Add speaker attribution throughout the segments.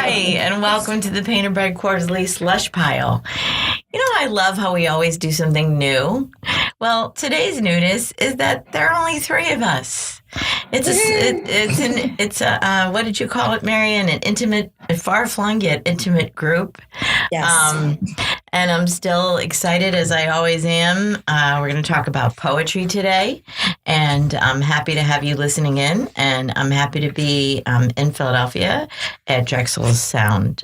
Speaker 1: Hi, and welcome to the Painted Bread Quarterly Slush Pile. You know, I love how we always do something new. Well, today's newness is that there are only three of us. It's a what did you call it, Marian? An intimate, far-flung yet intimate group.
Speaker 2: Yes.
Speaker 1: And I'm still excited, as I always am. We're going to talk about poetry today, and I'm happy to have you listening in. And I'm happy to be in Philadelphia at Drexel's Sound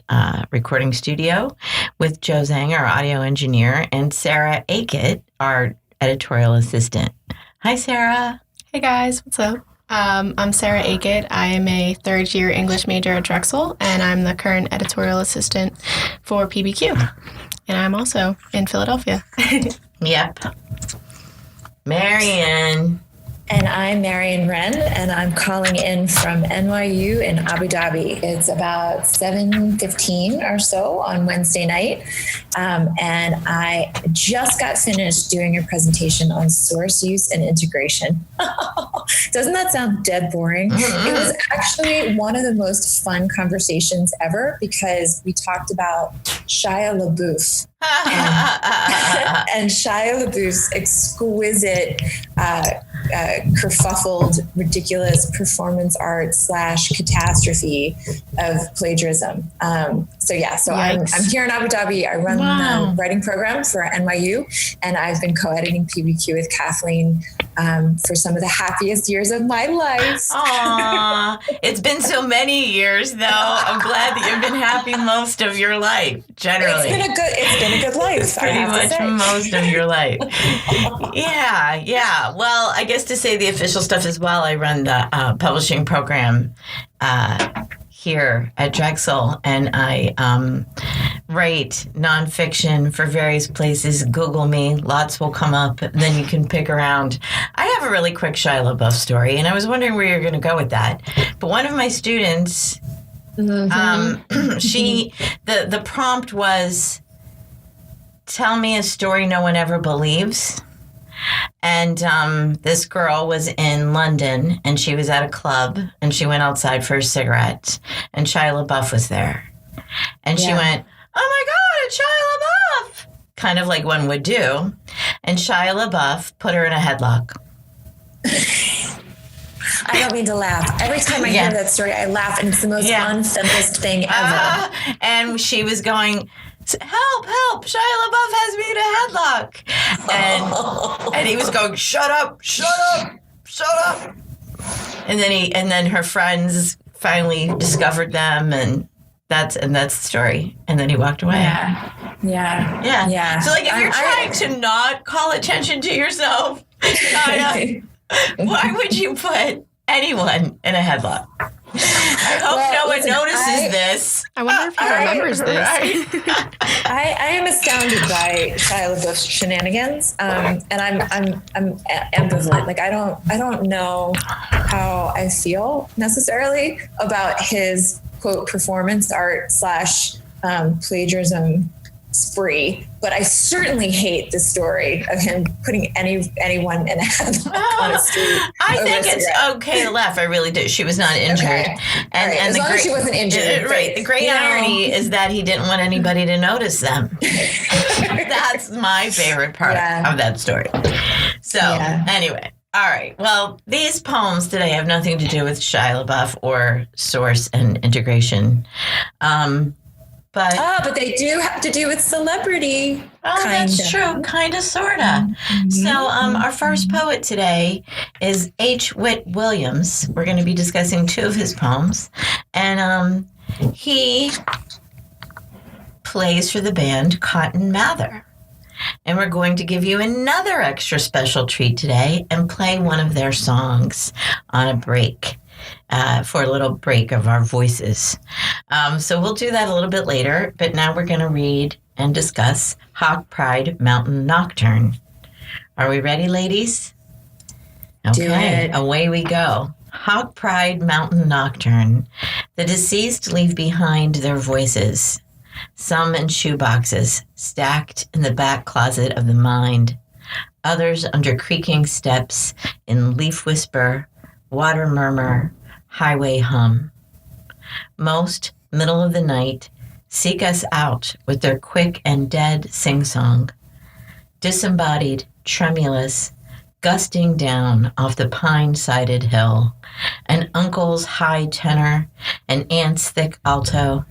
Speaker 1: recording studio with Joe Zhang, our audio engineer, and Sarah Akett, our editorial assistant. Hi, Sarah.
Speaker 3: Hey, guys. What's up? I'm Sarah Akett. I am a third-year English major at Drexel, and I'm the current editorial assistant for PBQ. And I'm also in Philadelphia.
Speaker 1: Yep. Marian.
Speaker 2: And I'm Marian Wren, and I'm calling in from NYU in Abu Dhabi. It's about 7:15 or so on Wednesday night. And I just got finished doing a presentation on source use and integration. Doesn't that sound dead boring? Mm-hmm. It was actually one of the most fun conversations ever because we talked about Shia LaBeouf. And Shia LaBeouf's exquisite, kerfuffled, ridiculous performance art / catastrophe of plagiarism. So I'm here in Abu Dhabi. I run the writing program for NYU, and I've been co-editing PBQ with Kathleen for some of the happiest years of my life.
Speaker 1: Aww, it's been so many years, though. I'm glad that you've been happy most of your life. Generally,
Speaker 2: it's been a good life.
Speaker 1: It's pretty much most of your life. Yeah. Well, I guess to say the official stuff as well, I run the publishing program here at Drexel, and I write nonfiction for various places. Google me, lots will come up, and then you can pick around. I have a really quick Shia LaBeouf story, and I was wondering where you're going to go with that. But one of my students, the prompt was, tell me a story no one ever believes. And this girl was in London, and she was at a club, and she went outside for a cigarette, and Shia LaBeouf was there. And she went, oh my God, it's Shia LaBeouf, kind of like one would do. And Shia LaBeouf put her in a headlock.
Speaker 2: I don't mean to laugh. Every time I hear that story, I laugh, and it's the most unfeminist thing ever.
Speaker 1: And she was going, help, Shia LaBeouf has me in a headlock. And he was going, shut up. And then her friends finally discovered them, and that's the story. And then he walked away. Yeah. So like if you're trying to not call attention to yourself, why would you put anyone in a headlock? I hope no one notices this.
Speaker 3: I wonder if he remembers this.
Speaker 2: Right. I am astounded by Shia LaBeouf's shenanigans, and I'm ambivalent. Like I don't know how I feel necessarily about his quote performance art / plagiarism spree, but I certainly hate the story of him putting anyone in a headlock on a street.
Speaker 1: I think it's okay to laugh. I really do. She was not injured.
Speaker 2: Okay. And as long as she wasn't injured.
Speaker 1: Right. The great irony is that he didn't want anybody to notice them. That's my favorite part of that story. So anyway. All right. Well, these poems today have nothing to do with Shia LaBeouf or source and integration. But
Speaker 2: they do have to do with celebrity.
Speaker 1: Oh, that's true. Kind of, sort of. Mm-hmm. So our first poet today is Whit Williams. We're going to be discussing two of his poems. And he plays for the band Cotton Mather. And we're going to give you another extra special treat today and play one of their songs on a break. For a little break of our voices. So we'll do that a little bit later, but now we're going to read and discuss Hawk Pride Mountain Nocturne. Are we ready, ladies? Okay, away we go. Hawk Pride Mountain Nocturne. The deceased leave behind their voices, some in shoeboxes, stacked in the back closet of the mind, others under creaking steps in leaf whisper, water murmur, highway hum. Most middle of the night, seek us out with their quick and dead sing-song, disembodied, tremulous, gusting down off the pine-sided hill, an uncle's high tenor, an aunt's thick alto,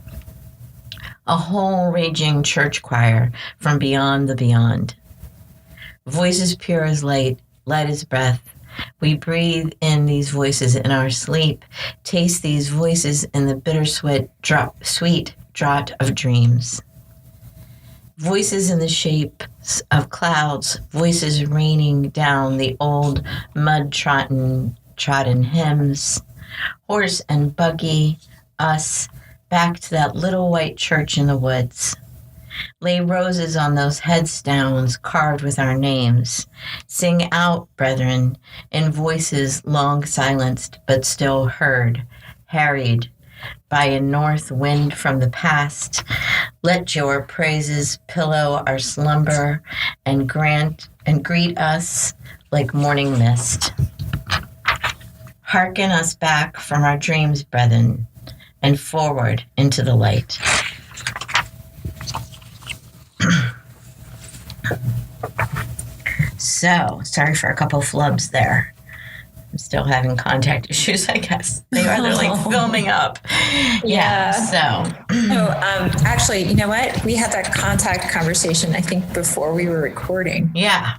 Speaker 1: a whole raging church choir from beyond the beyond. Voices pure as light as breath. We breathe in these voices in our sleep, taste these voices in the bittersweet sweet draught of dreams. Voices in the shapes of clouds, voices raining down the old mud-trodden hymns, horse and buggy, us, back to that little white church in the woods. Lay roses on those headstones carved with our names. Sing out, brethren, in voices long silenced but still heard, harried by a north wind from the past. Let your praises pillow our slumber and greet us like morning mist. Hearken us back from our dreams, brethren, and forward into the light. So, sorry for a couple flubs there. I'm still having contact issues, I guess. They are like filming up. Yeah.
Speaker 2: Actually, you know what? We had that contact conversation, I think, before we were recording.
Speaker 1: Yeah.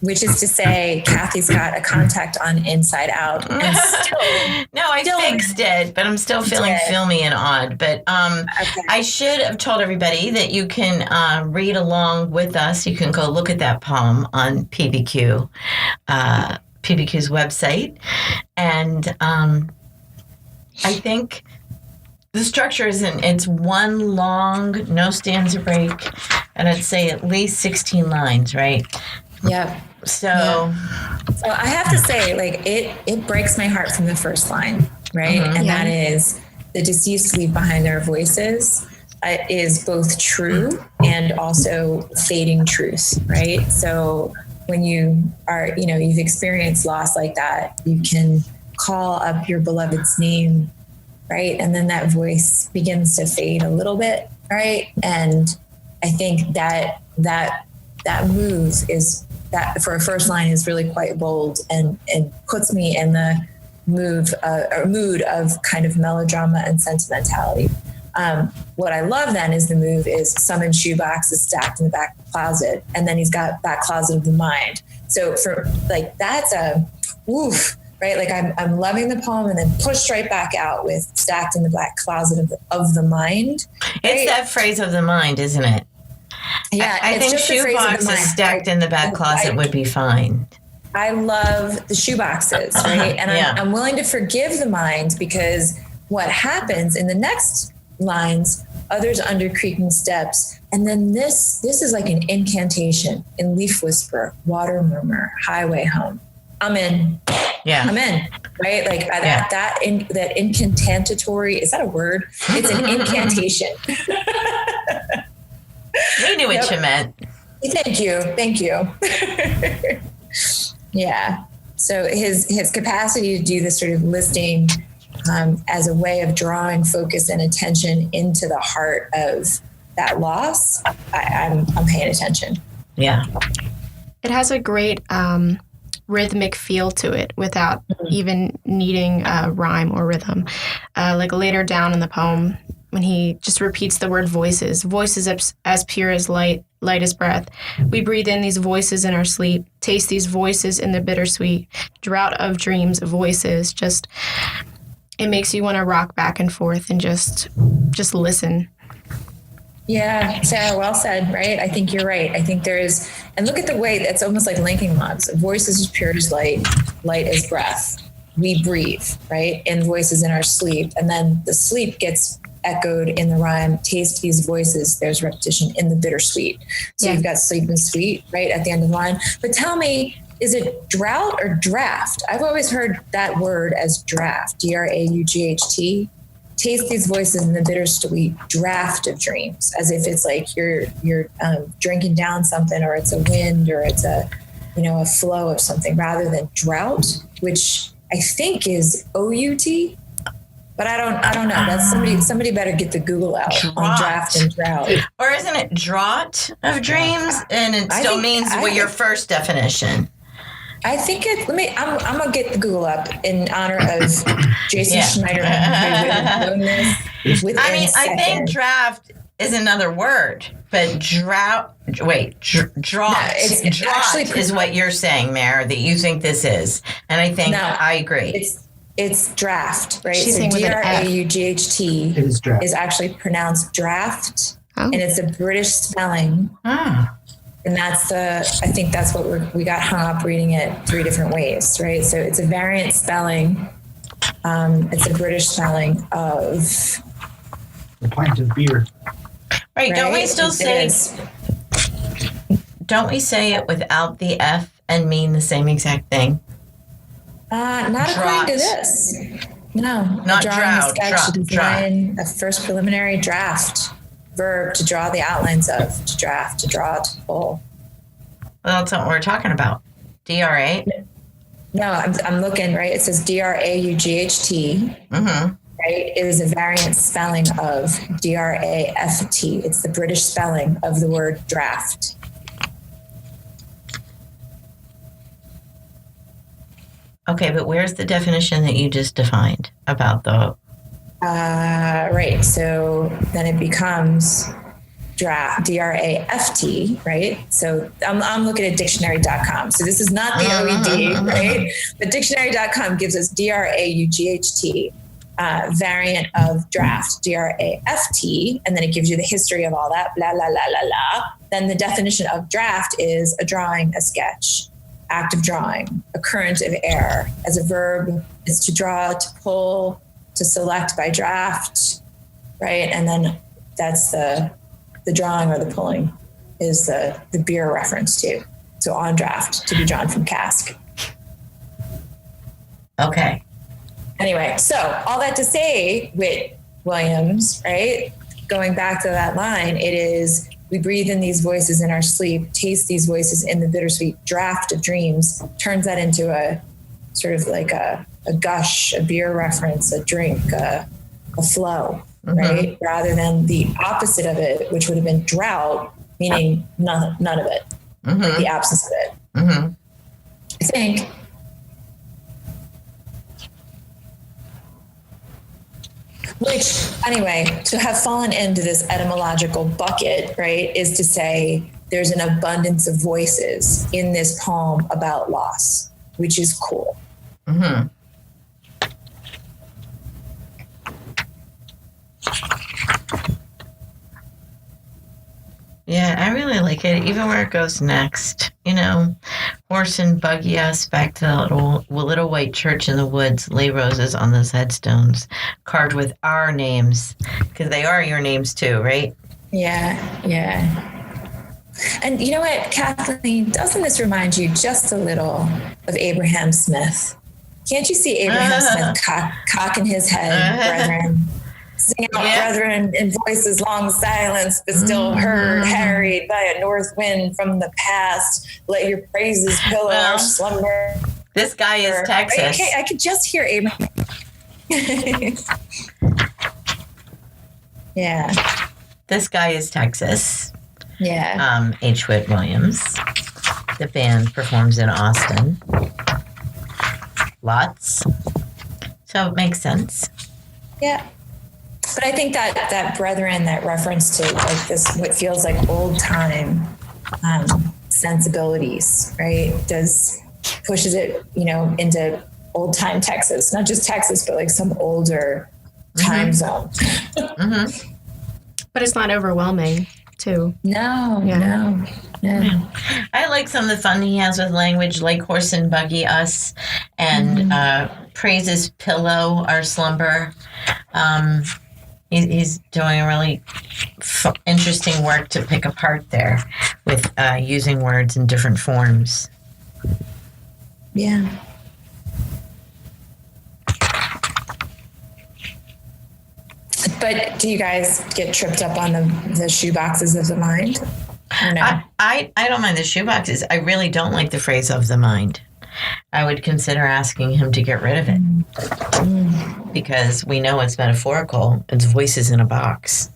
Speaker 2: Which is to say, Kathy's got a contact on Inside Out. And
Speaker 1: I fixed it, but I'm still feeling filmy and odd. But okay. I should have told everybody that you can read along with us. You can go look at that poem on PBQ's website. And I think the structure it's one long, no stanza break, and I'd say at least 16 lines, right?
Speaker 2: Yeah.
Speaker 1: So
Speaker 2: I have to say, like, it breaks my heart from the first line, right? Mm-hmm. And that is, the deceased leave behind their voices is both true and also fading truth, right? So when you are, you've experienced loss like that, you can call up your beloved's name, right? And then that voice begins to fade a little bit, right? And I think that move is, that for a first line, is really quite bold and puts me in the mood of kind of melodrama and sentimentality. What I love then is the move is summon shoeboxes stacked in the back closet, and then he's got back closet of the mind. So for like, that's a woof, right? Like I'm loving the poem, and then pushed right back out with stacked in the back closet of the mind. Right?
Speaker 1: It's that phrase of the mind, isn't it?
Speaker 2: Yeah,
Speaker 1: I think shoeboxes stacked in the back closet would be fine.
Speaker 2: I love the shoeboxes, right? And I'm willing to forgive the mind, because what happens in the next lines, others under creaking steps, and then this is like an incantation in leaf whisper, water murmur, highway home. I'm in. Yeah, I'm in. Right, like that incantatory, is that a word? It's an incantation.
Speaker 1: We knew what you meant.
Speaker 2: Thank you. Yeah. So his capacity to do this sort of listing as a way of drawing focus and attention into the heart of that loss, I'm paying attention.
Speaker 1: Yeah.
Speaker 3: It has a great rhythmic feel to it without even needing a rhyme or rhythm. Like later down in the poem, when he just repeats the word voices as pure as light as breath. We breathe in these voices in our sleep, taste these voices in the bittersweet drought of dreams, voices. Just, it makes you want to rock back and forth and just listen.
Speaker 2: Yeah, Sarah, well said, right? I think you're right. I think there is, and look at the way that's almost like linking logs. Voices as pure as light as breath. We breathe, right? And voices in our sleep. And then the sleep gets echoed in the rhyme, taste these voices, there's repetition in the bittersweet. So you've got sleep and sweet right at the end of the line. But tell me, is it drought or draft? I've always heard that word as draft, D-R-A-U-G-H-T. Taste these voices in the bittersweet draft of dreams, as if it's like you're drinking down something, or it's a wind, or it's a flow of something, rather than drought, which I think is O-U-T. But I don't know. That's somebody better get the Google out on draft and drought.
Speaker 1: Or isn't it draught of dreams? And it still means your first definition.
Speaker 2: I think I'm gonna get the Google up in honor of Jason Schneiderman.
Speaker 1: I think draft is another word, but draught is what you're saying, Mare, that you think this is. And I think I agree.
Speaker 2: It's draft, right?
Speaker 3: She's
Speaker 2: so DRAUGHT is actually pronounced draft, and it's a British spelling. And I think that's what we got hung up reading it 3 different ways, right? So it's a variant spelling. It's a British spelling of
Speaker 4: a pint of beer.
Speaker 1: Right? Don't we still say? Don't we say it without the F and mean the same exact thing?
Speaker 2: Not according to this. No,
Speaker 1: not
Speaker 2: drawing design a first preliminary draft. Verb, to draw the outlines of, to draft, to draw, to pull.
Speaker 1: Well, that's what we're talking about. DRA?
Speaker 2: No, I'm looking, right? It says DRAUGHT.
Speaker 1: Mm-hmm.
Speaker 2: Right? It is a variant spelling of DRAFT. It's the British spelling of the word draft.
Speaker 1: Okay, but where's the definition that you just defined about the...
Speaker 2: Right. So then it becomes draft, DRAFT, right? So I'm looking at dictionary.com. So this is not the OED, right? But dictionary.com gives us DRAUGHT, variant of draft, DRAFT, and then it gives you the history of all that, blah, blah, blah, blah, blah. Then the definition of draft is a drawing, a sketch, act of drawing, a current of air. As a verb, it's to draw, to pull, to select by draft, right? And then that's the drawing or the pulling is the beer reference too. So on draft, to be drawn from cask.
Speaker 1: Okay.
Speaker 2: Anyway, so all that to say, Whit Williams, right? Going back to that line, it is, we breathe in these voices in our sleep, taste these voices in the bittersweet draft of dreams, turns that into a sort of like a gush, a beer reference, a drink, a flow, right? Rather than the opposite of it, which would have been drought, meaning none of it, like the absence of it. I think. Which, anyway, to have fallen into this etymological bucket, right, is to say there's an abundance of voices in this poem about loss, which is cool.
Speaker 1: Yeah, I really like it, even where it goes next. You know, horse and buggy us back to the little white church in the woods, lay roses on those headstones, carved with our names, because they are your names too, right?
Speaker 2: Yeah. And you know what, Kathleen, doesn't this remind you just a little of Abraham Smith? Can't you see Abraham Smith cocking his head, brethren? Sing out, brethren, in voices long silenced, but still heard, harried by a north wind from the past. Let your praises pillow our slumber.
Speaker 1: This guy is Texas.
Speaker 2: I could just hear Abraham. Yeah.
Speaker 1: This guy is Texas.
Speaker 2: Yeah.
Speaker 1: H. Whit Williams. The band performs in Austin. Lots. So it makes sense.
Speaker 2: Yeah. But I think that brethren, that reference to like this, what feels like old time sensibilities, right? Pushes it, into old time Texas, not just Texas, but like some older time zone.
Speaker 3: But it's not overwhelming too.
Speaker 2: No.
Speaker 1: I like some of the fun he has with language, like horse and buggy us, and praises pillow our slumber. He's doing a really interesting work to pick apart there with using words in different forms.
Speaker 2: Yeah. But do you guys get tripped up on the shoe boxes of the mind? Or no?
Speaker 1: I don't mind the shoe boxes. I really don't like the phrase of the mind. I would consider asking him to get rid of it. because we know it's metaphorical. It's voices in a box,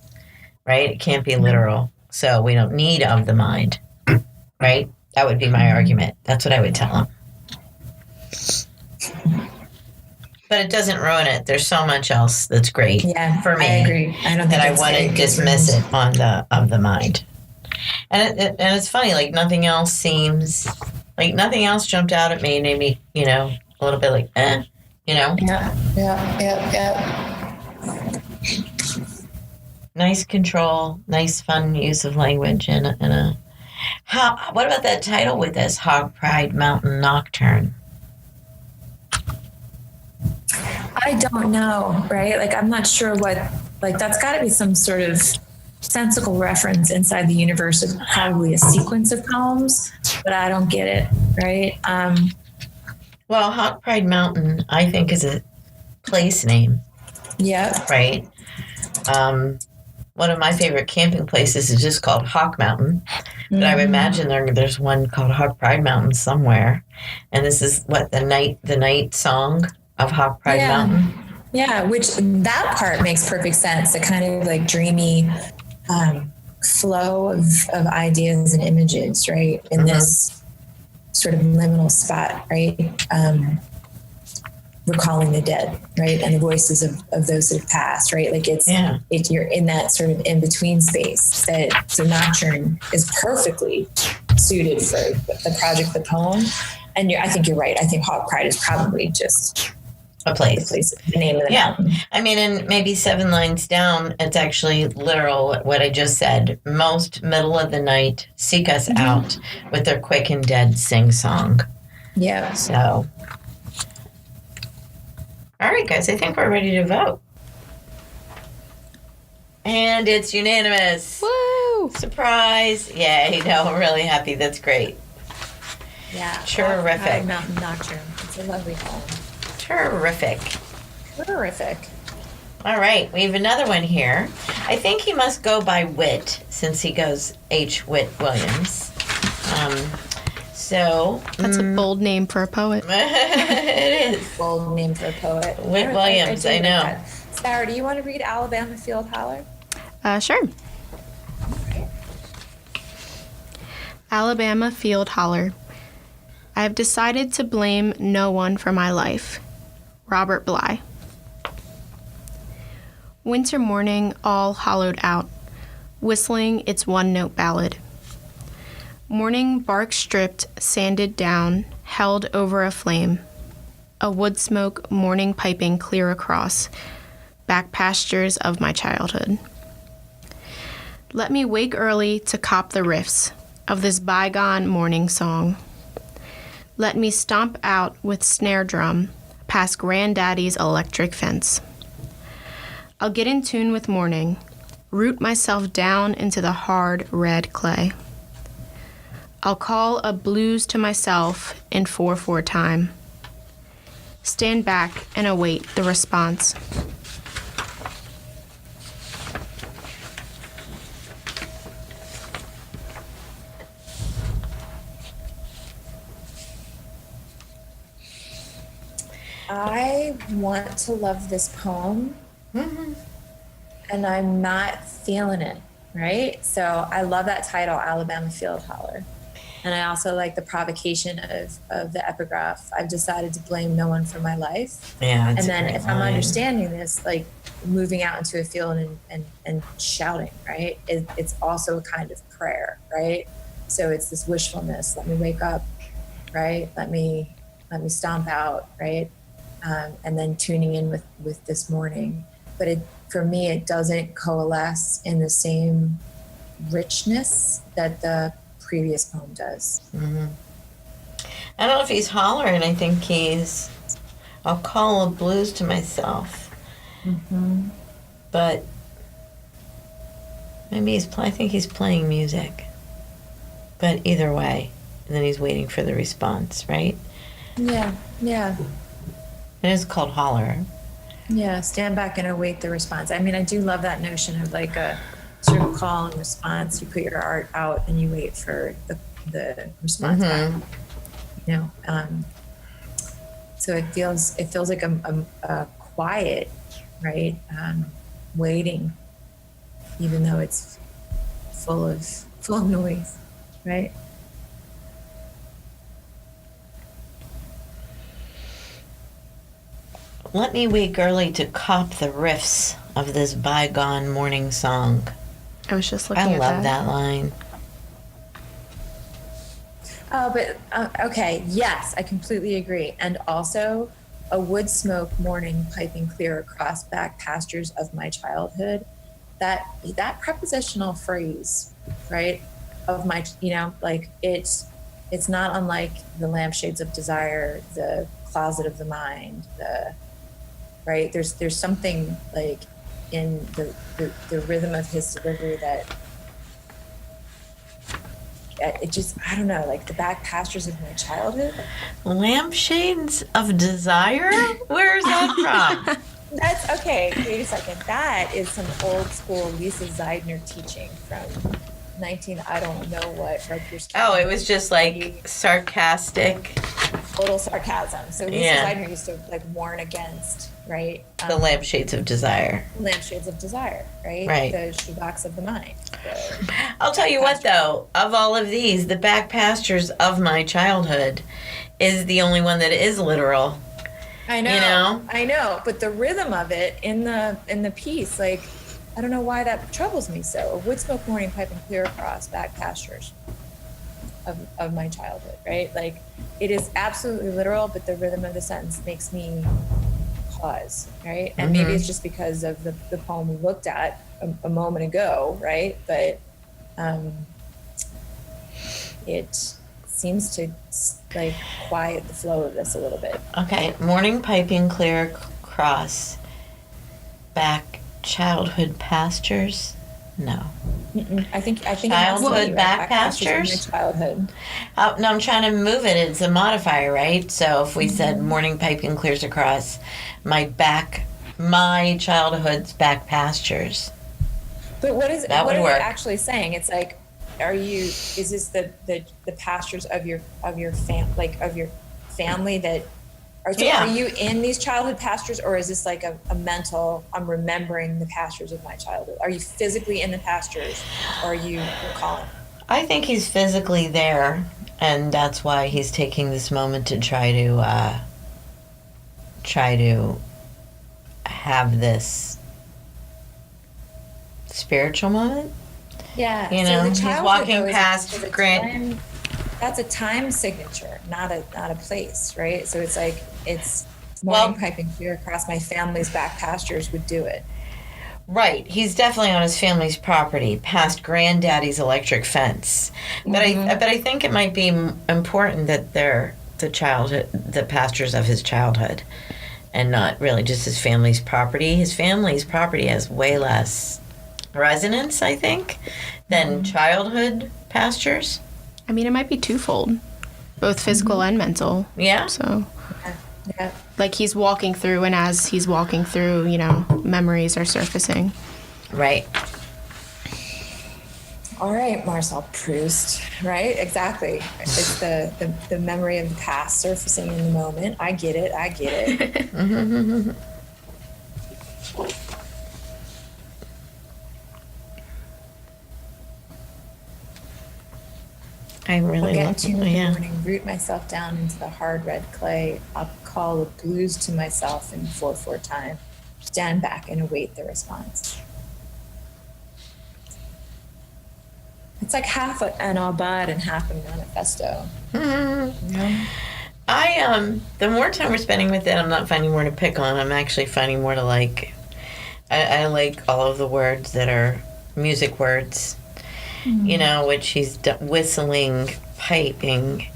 Speaker 1: right? It can't be literal. So we don't need of the mind, right? That would be my argument. That's what I would tell him. But it doesn't ruin it. There's so much else that's great for me.
Speaker 2: I agree. I don't think
Speaker 1: that I wouldn't dismiss it on the of the mind. And it's funny, like nothing else jumped out at me and made me, a little bit like,
Speaker 2: Yeah.
Speaker 1: Nice control, nice fun use of language, what about that title with this Hog Pride Mountain Nocturne?
Speaker 2: I don't know, right? Like, I'm not sure that's got to be some sort of sensical reference inside the universe of probably a sequence of poems, but I don't get it, right?
Speaker 1: Well, Hog Pride Mountain, I think, is a place name.
Speaker 2: Yeah.
Speaker 1: Right? One of my favorite camping places is just called Hawk Mountain. But I would imagine there's one called Hawk Pride Mountain somewhere. And this is the night song of Hawk Pride Mountain.
Speaker 2: Yeah, which that part makes perfect sense. The kind of like dreamy flow of ideas and images, right? In this sort of liminal spot, right? Recalling the dead, right? And the voices of those that have passed, right? Like it's you're in that sort of in-between space so Nocturne is perfectly suited for the project, the poem. And I think you're right. I think Hawk Pride is probably just
Speaker 1: a place.
Speaker 2: The name of the mountain.
Speaker 1: I mean, and maybe 7 lines down, it's actually literal what I just said. Most middle of the night seek us out with their quick and dead sing song.
Speaker 2: Yeah.
Speaker 1: So, all right, guys, I think we're ready to vote. And it's unanimous.
Speaker 3: Woo!
Speaker 1: Surprise. Yay. No, I'm really happy. That's great.
Speaker 2: Yeah.
Speaker 1: Terrific.
Speaker 2: Mountain Nocturne. It's a lovely poem.
Speaker 1: Terrific. All right, we have another one here. I think he must go by Whit, since he goes H. Whit Williams.
Speaker 3: That's a bold name for a poet.
Speaker 1: It is.
Speaker 2: Bold name for a poet.
Speaker 1: Whit Williams, I know.
Speaker 2: Like Sarah, do you want to read Alabama Field Holler?
Speaker 3: Sure. Alabama Field Holler. I have decided to blame no one for my life. Robert Bly. Winter morning all hollowed out, whistling its one-note ballad. Morning bark stripped, sanded down, held over a flame. A wood smoke morning piping clear across, back pastures of my childhood. Let me wake early to cop the riffs of this bygone morning song. Let me stomp out with snare drum past granddaddy's electric fence. I'll get in tune with morning, root myself down into the hard red clay. I'll call a blues to myself in 4/4 time. Stand back and await the response.
Speaker 2: I want to love this poem, and I'm not feeling it, right? So I love that title, Alabama Field Holler. And I also like the provocation of the epigraph. I've decided to blame no one for my life.
Speaker 1: Yeah.
Speaker 2: And then if I'm understanding this, like moving out into a field and shouting, right? It's also a kind of prayer, right? So it's this wishfulness. Let me wake up, right? Let me stomp out, right? And then tuning in with this morning. But for me, it doesn't coalesce in the same richness that the previous poem does.
Speaker 1: Mm-hmm. I don't know if he's hollering. I think I'll call a blues to myself.
Speaker 2: Mm-hmm.
Speaker 1: But maybe I think he's playing music. But either way, and then he's waiting for the response, right?
Speaker 2: Yeah.
Speaker 1: It is called holler.
Speaker 2: Yeah, stand back and await the response. I mean, I do love that notion of like a sort of call and response. You put your art out and you wait for the response back. You know, so it feels like a quiet, right? Waiting, even though it's full of noise, right?
Speaker 1: Let me wake early to cop the riffs of this bygone morning song.
Speaker 3: I was just looking
Speaker 1: I
Speaker 3: at
Speaker 1: love that line.
Speaker 2: Oh, but okay, yes, I completely agree. And also, a wood smoke morning piping clear across back pastures of my childhood. That prepositional phrase, right? Of my, like it's not unlike the lampshades of desire, the closet of the mind, right? There's something like in the rhythm of his delivery that it just, I don't know, like the back pastures of my childhood.
Speaker 1: Lampshades of Desire? Where is that from?
Speaker 2: That's okay. Wait a second. That is some old school Lisa Zeidner teaching from I don't know what.
Speaker 1: Oh, it was just like sarcastic.
Speaker 2: Total sarcasm. So Lisa
Speaker 1: Yeah.
Speaker 2: Zeidner used to like warn against, right?
Speaker 1: The lampshades of desire.
Speaker 2: Lampshades of desire, right?
Speaker 1: Right.
Speaker 2: The shoebox of the mind.
Speaker 1: I'll tell you what, though, of all of these, the back pastures of my childhood is the only one that is literal.
Speaker 2: I know.
Speaker 1: You know?
Speaker 2: I know. But the rhythm of it in the piece, like, I don't know why that troubles me so. A wood smoke morning piping clear across back pastures of my childhood, right? Like, it is absolutely literal, but the rhythm of the sentence makes me pause, right? And maybe it's just because of the poem we looked at a moment ago, right? But it seems to like quiet the flow of this a little bit.
Speaker 1: Okay, morning piping clear across back childhood pastures. No.
Speaker 2: I think
Speaker 1: Childhood back pastures?
Speaker 2: My childhood.
Speaker 1: No, I'm trying to move it. It's a modifier, right? So if we said morning piping clears across my childhood's back pastures.
Speaker 2: But what is
Speaker 1: That
Speaker 2: what
Speaker 1: would
Speaker 2: are
Speaker 1: work.
Speaker 2: you actually saying? It's like, is this the pastures of your family that are, so
Speaker 1: Yeah.
Speaker 2: are you in these childhood pastures, or is this like a mental, I'm remembering the pastures of my childhood? Are you physically in the pastures, or are you recalling?
Speaker 1: I think he's physically there, and that's why he's taking this moment to try to have this spiritual moment.
Speaker 2: Yeah,
Speaker 1: You know,
Speaker 2: the
Speaker 1: he's
Speaker 2: childhood,
Speaker 1: walking
Speaker 2: though, is
Speaker 1: past
Speaker 2: a
Speaker 1: Grant.
Speaker 2: time- That's a time signature, not a place, right? So it's like it's morning piping clear across my family's back pastures would do it.
Speaker 1: Right, he's definitely on his family's property, past granddaddy's electric fence. But I think it might be important that they're the pastures of his childhood, and not really just his family's property. His family's property has way less resonance, I think, than childhood pastures.
Speaker 3: I mean, it might be twofold, both physical and mental.
Speaker 1: Yeah.
Speaker 3: So,
Speaker 2: Yeah.
Speaker 3: like, he's walking through, and as he's walking through, memories are surfacing.
Speaker 1: Right.
Speaker 2: All right, Marcel Proust, right? Exactly. It's the memory of the past surfacing in the moment. I get it.
Speaker 1: I really
Speaker 2: I'll get
Speaker 1: love
Speaker 2: to in the morning, root myself down into the hard red clay. I'll call the blues to myself in 4/4 time. Stand back and await the response. It's like half an aubade and half a manifesto. You know?
Speaker 1: The more time we're spending with it, I'm not finding more to pick on. I'm actually finding more to like. I like all of the words that are music words, which he's whistling, piping,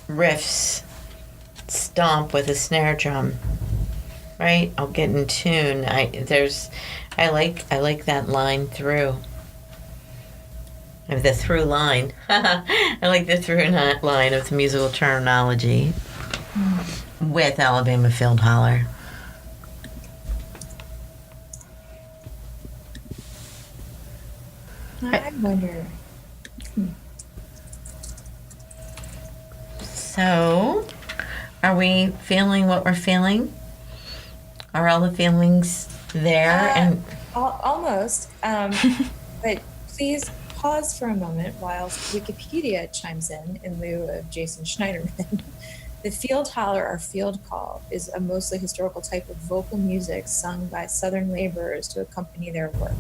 Speaker 1: riffs, stomp with a snare drum. Right? I'll get in tune. I like that line through. The through line. I like the through line of the musical terminology with Alabama Field Holler.
Speaker 2: I wonder.
Speaker 1: So, are we feeling what we're feeling? Are all the feelings there? And
Speaker 2: Almost. But please pause for a moment while Wikipedia chimes in lieu of Jason Schneiderman. The field holler or field call is a mostly historical type of vocal music sung by Southern laborers to accompany their work,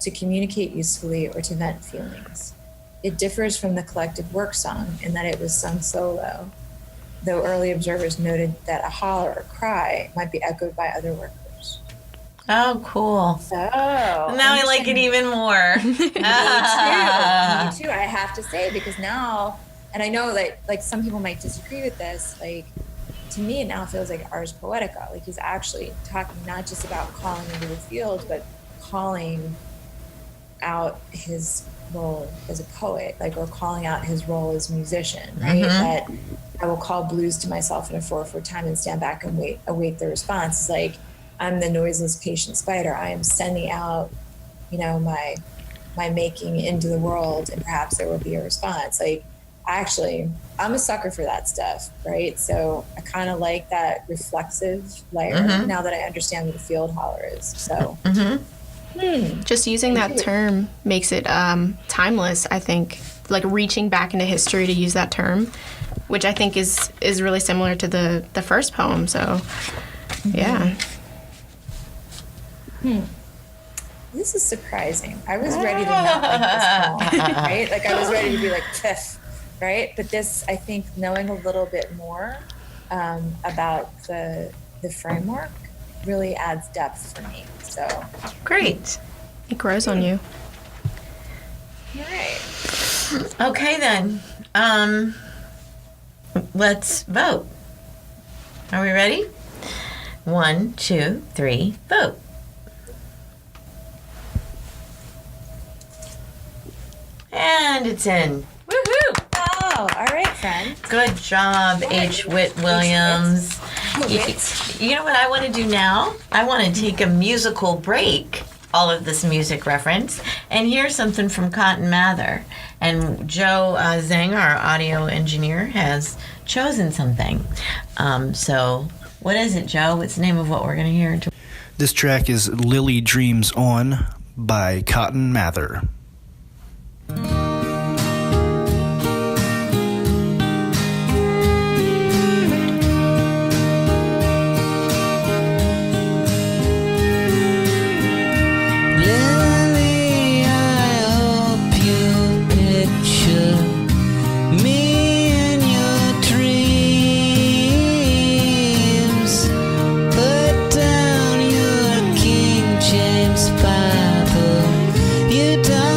Speaker 2: to communicate usefully, or to vent feelings. It differs from the collective work song in that it was sung solo, though early observers noted that a holler or cry might be echoed by other workers.
Speaker 1: oh, cool.
Speaker 2: So
Speaker 1: Now I like it even more.
Speaker 2: Me too. I have to say, because now, and I know like some people might disagree with this, like to me it now feels like ars poetica. Like he's actually talking not just about calling into the field, but calling out his role as a poet, like, or calling out his role as a musician, right? That I will call blues to myself in a 4/4 time and stand back and await the response. It's like, I'm the noiseless, patient spider. I am sending out, my making into the world, and perhaps there will be a response. Like, actually, I'm a sucker for that stuff, right? So I kind of like that reflexive layer now that I understand what a field holler is. So
Speaker 3: Just using that term makes it timeless, I think. Like reaching back into history to use that term, which I think is really similar to the first poem. So, yeah.
Speaker 2: This is surprising. I was ready to not like this poem, right? Like I was ready to be like, pff, right? But this, I think, knowing a little bit more about the framework really adds depth for me. So
Speaker 1: Great.
Speaker 3: It grows on you.
Speaker 2: all right.
Speaker 1: Okay, then. Let's vote. Are we ready? 1, 2, 3, vote. And it's in. Woohoo!
Speaker 2: Oh, all right, friend.
Speaker 1: Good job, H. Whit Williams. You know what I want to do now? I want to take a musical break, all of this music reference, and hear something from Cotton Mather. And Joe Zhang, our audio engineer, has chosen something. So what is it, Joe? What's the name of what we're going to hear?
Speaker 5: This track is Lily Dreams On by Cotton Mather.
Speaker 6: Bible, you don't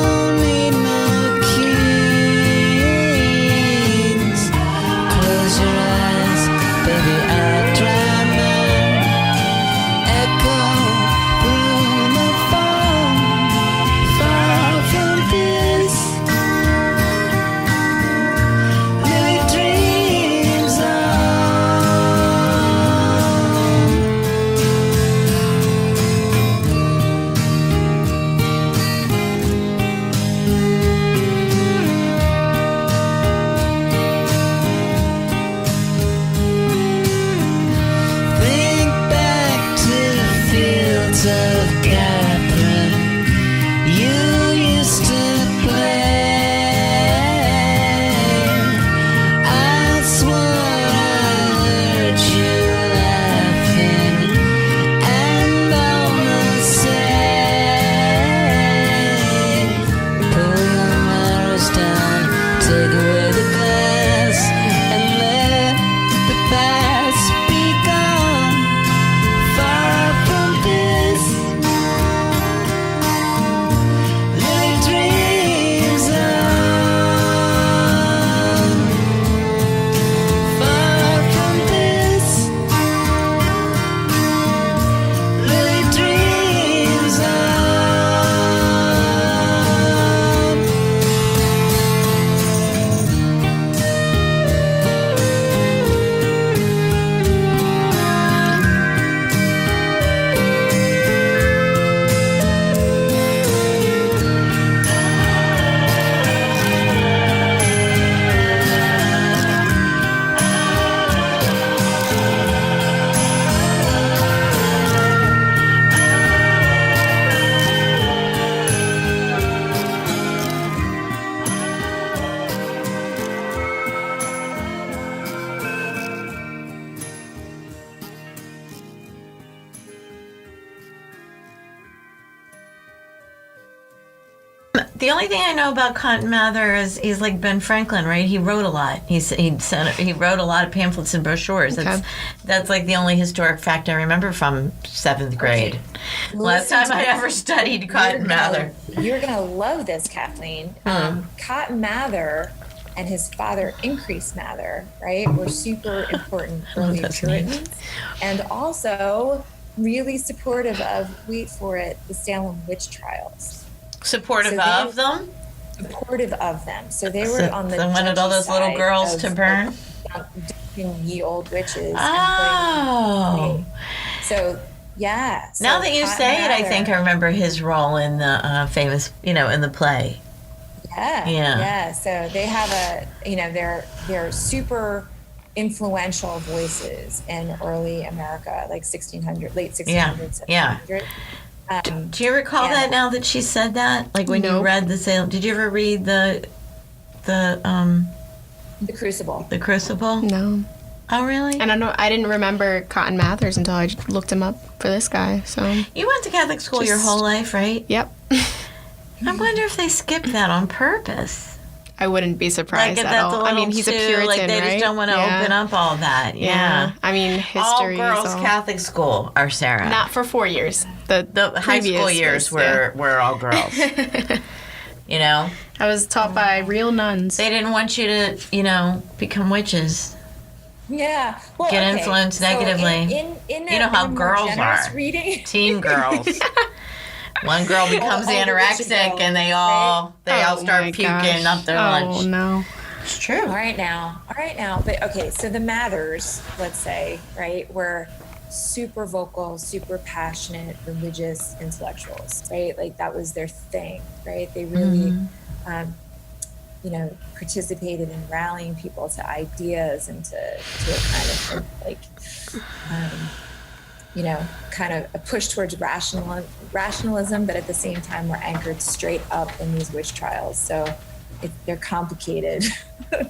Speaker 1: The only thing I know about Cotton Mather is he's like Ben Franklin, right? He wrote a lot. He wrote a lot of pamphlets and brochures.
Speaker 3: Okay.
Speaker 1: That's like the only historic fact I remember from 7th grade. Last time I ever studied Cotton Mather.
Speaker 2: You're gonna love this, Kathleen. Cotton Mather and his father, Increase Mather, right, were super important early Puritans, and also really supportive of, wait for it, the Salem witch trials.
Speaker 1: Supportive of them?
Speaker 2: Supportive of them. So they were on the
Speaker 1: So wanted all those little girls to burn?
Speaker 2: Dunking ye old witches.
Speaker 1: Oh.
Speaker 2: So, yeah. So
Speaker 1: Now that you
Speaker 2: Cotton
Speaker 1: say it, I
Speaker 2: Mather-
Speaker 1: think I remember his role in the famous, in the play.
Speaker 2: Yeah. So they have they're super influential voices in early America, like 1600, late 1600s,
Speaker 1: Yeah.
Speaker 2: 1700s.
Speaker 1: Do you recall that now that she said that? Like when you
Speaker 3: Nope.
Speaker 1: read the Salem, did you ever read the
Speaker 2: Crucible.
Speaker 1: The Crucible?
Speaker 3: No.
Speaker 1: Oh, really?
Speaker 3: And I didn't remember Cotton Mathers until I looked him up for this guy. So,
Speaker 1: You went to Catholic school your
Speaker 3: Just-
Speaker 1: whole life, right?
Speaker 3: yep.
Speaker 1: I wonder if they skipped that on purpose.
Speaker 3: I wouldn't be surprised
Speaker 1: Like
Speaker 3: at
Speaker 1: that's
Speaker 3: all.
Speaker 1: a
Speaker 3: I
Speaker 1: little
Speaker 3: mean, he's a
Speaker 1: too,
Speaker 3: Puritan,
Speaker 1: like they
Speaker 3: right?
Speaker 1: just don't want to open up all that. Yeah.
Speaker 3: I mean, history
Speaker 1: All
Speaker 3: is
Speaker 1: girls
Speaker 3: all...
Speaker 1: Catholic school are Sarah.
Speaker 3: Not for 4 years. The
Speaker 1: high school
Speaker 3: previous
Speaker 1: years
Speaker 3: was-
Speaker 1: were all girls.
Speaker 3: I was taught by real nuns.
Speaker 1: They didn't want you to, become witches.
Speaker 2: Yeah. Well,
Speaker 1: Get
Speaker 2: okay.
Speaker 1: influenced
Speaker 2: So
Speaker 1: negatively.
Speaker 2: In
Speaker 1: You know how
Speaker 2: in a more
Speaker 1: girls
Speaker 2: generous
Speaker 1: are.
Speaker 2: Reading.
Speaker 1: Teen girls. One girl becomes
Speaker 2: all the
Speaker 1: anorexic
Speaker 2: witchy girls,
Speaker 1: and they all
Speaker 3: Oh
Speaker 1: start
Speaker 3: my
Speaker 1: puking
Speaker 3: gosh.
Speaker 1: up their lunch.
Speaker 3: Oh, no.
Speaker 1: It's true.
Speaker 2: All right now. But okay, so the Mathers, let's say, right, were super vocal, super passionate, religious intellectuals, right? Like that was their thing, right? They really, participated in rallying people to ideas and to a kind of kind of a push towards rationalism, but at the same time were anchored straight up in these witch trials. So they're complicated. And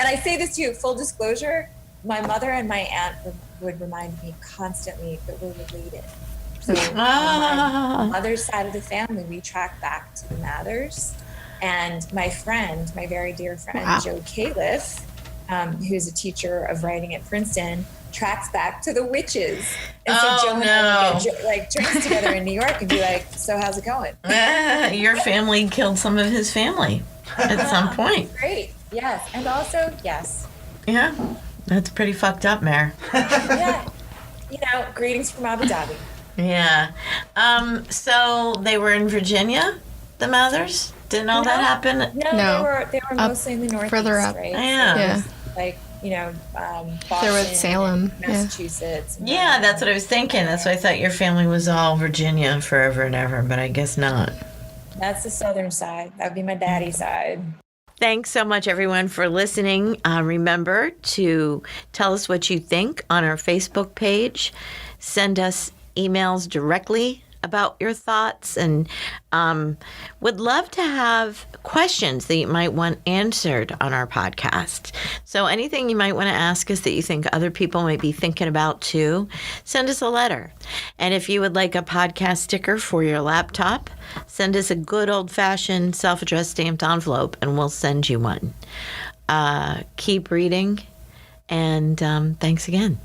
Speaker 2: I say this to you, full disclosure, my mother and my aunt would remind me constantly that we're related. So on my mother's side of the family, we track back to the Mathers. And my friend, my very dear friend, Joe Califf, who's a teacher of writing at Princeton, tracks back to the witches. And so Joe and I would get like drinks together in New York and be like, so how's it going?
Speaker 1: Your family killed some of his family at some point.
Speaker 2: Great. Yes. And also, yes.
Speaker 1: Yeah. That's pretty fucked up, Mare.
Speaker 2: Yeah. Greetings from Abu Dhabi.
Speaker 1: Yeah. So they were in Virginia, the Mathers? Didn't all that happen?
Speaker 2: No, they were mostly in the Northeast,
Speaker 3: further up.
Speaker 2: right?
Speaker 1: Yeah.
Speaker 2: So like, Boston,
Speaker 3: They're with Salem,
Speaker 2: and Massachusetts. and
Speaker 1: Yeah, that's what I was thinking. That's why I thought your family was all Virginia forever and ever, but I guess not.
Speaker 2: That's the southern side. That would be my daddy's side.
Speaker 1: Thanks so much, everyone, for listening. Remember to tell us what you think on our Facebook page. Send us emails directly about your thoughts, and would love to have questions that you might want answered on our podcast. So anything you might want to ask us that you think other people might be thinking about too, send us a letter. And if you would like a podcast sticker for your laptop, send us a good old-fashioned self-addressed stamped envelope and we'll send you one. Keep reading, and thanks again.